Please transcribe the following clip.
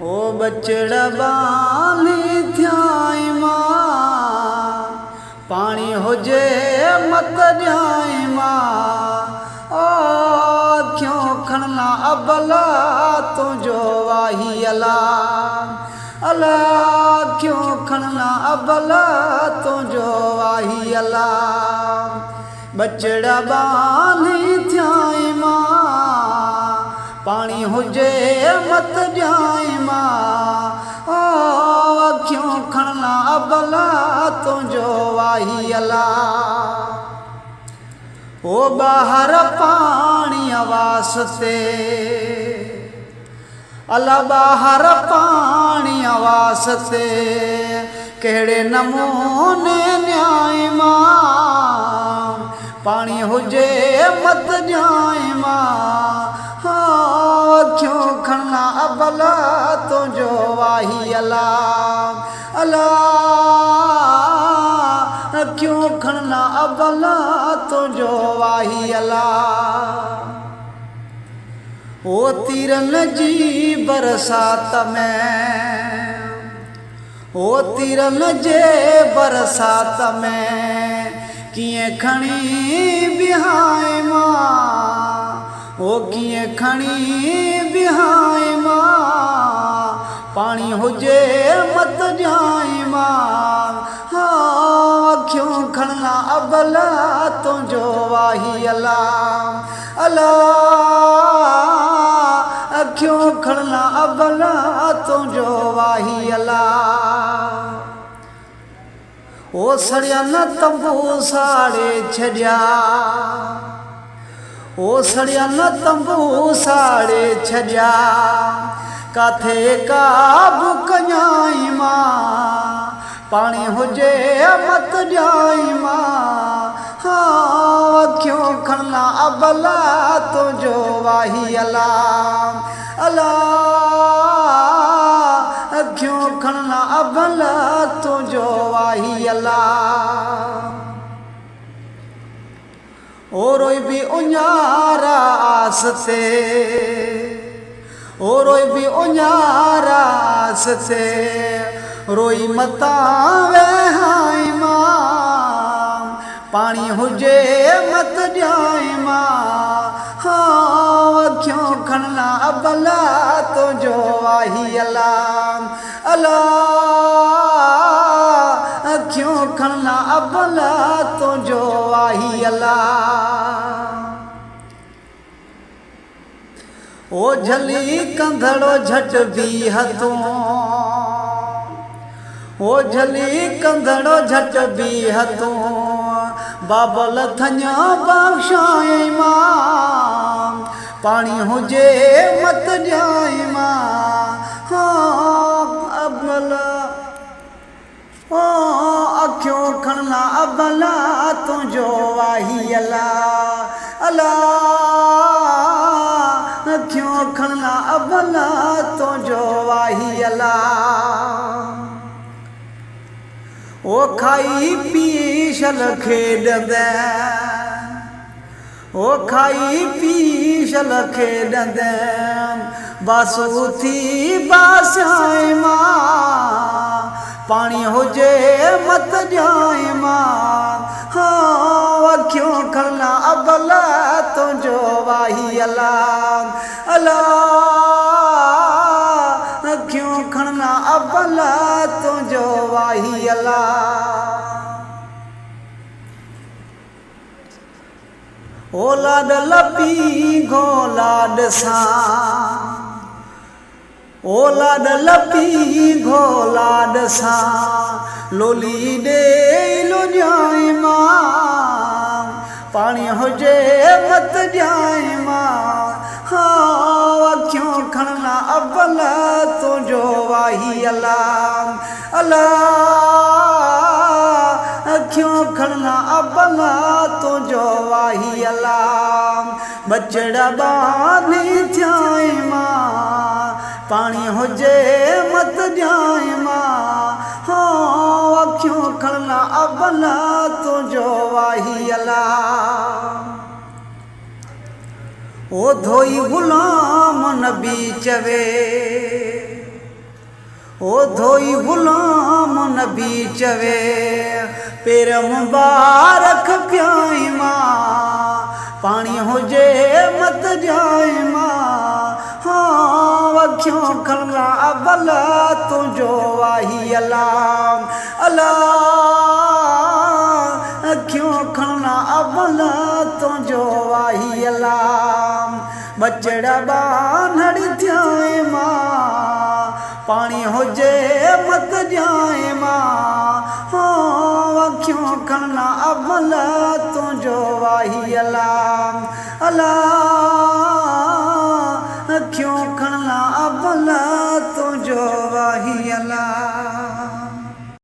ओ बचड़ा बाली थियाई मां, पानी हुजे मत ॼाई मां। ओ क्यों खणना अबला तुझो वाही अला, अला क्यों खणना अबला तुझो वाही अला। बचड़ा बाली थियाई मां, पानी हुजे मत ॼाई मां। ओ क्यों खणना अबला तुझो वाही अला। ओ बाहर पानी वास्ते अला बाहर पानी वास्ते कहिड़े नमूने न्याय मां। पानी हुजे मत ॼाई मां, क्यों खणना अबला तुझो वाही अला, अला क्यों खणना अबला तुझो वाही अला। ओ तीरन जी बरसात में, ओ तीरन जे बरसात में किए खणी बिहाए मां। ओ किए खणी बिहाए मां, पानी हुजे मत ॼाई मां। क्यों खणना अबला तुझो वाही अला, अला क्यों खणना अबला तुझो वाही अला। ओ सड़िया न तंबू साड़े छॾिया, ओ सड़िया न तंबू साड़े छॾिया काथे काबू कञाई मां। पानी हुजे मत ॼाई मां, क्यों खणना अबला तुझो वाही अला, अला क्यों खणना अबला तुझो वाही अला। ओ रोई भी उञारा आसते, ओ रोई भी उञारा आसते रोई मता वेहाई मां। पानी हुजे मत ॼाई मां, क्यों खणना अबला तुझो वाही अला, अला क्यों खणना अबला तुझो वाही अला। ओ झली कंधड़ो झट बीह तूं, ओ झली कंधड़ो झट बीह तूं बाबल थञा बख्शाई मां। पानी हुजे मत ॼाई मां, अबला क्यों खणना अबला तुझो वाही अला, अला क्यों खणना अबला तुझो वाही अला। ओ खाई पी शल खेॾंदे, ओ खाई पी शल खेॾंदे बासु थी बासाई मां। पानी हुजे मत ॼाई मां, क्यों खणना अबला तुझो वाही अला, अला क्यों खणना अबला तुझो वाही अला। ओ लाड लपी घो लाड सां, ओ लाड लपी घो लाड सां लोली ॾे लुॼाई मां। पानी हुजे मत ॼाई मां, क्यों खणना अबला तुझो वाही अला, अला क्यों खणना अबला तुझो वाही अला। बचड़ा बाली थियाई मां, पानी हुजे मत ॼाई मां। क्यों खणना अबला तुझो वाही अला। ओ धोई गुलाम नबी चवे, नबी चवे पेर मुबारक प्याई मां पानी हुजे मत जाए मां हाँ अखियों खलना भला तुझो वाही अल्लाह अल्लाह अखियों खलना भला तुझो वाही अल्लाह बचड़ा बानड़ी थियाए मां पानी हुजे मत जाए मां हाँ अखियों खलना भला तुझो वाही अल्लाह अल्लाह अखियों खलना भला तुझो वाही अल्लाह।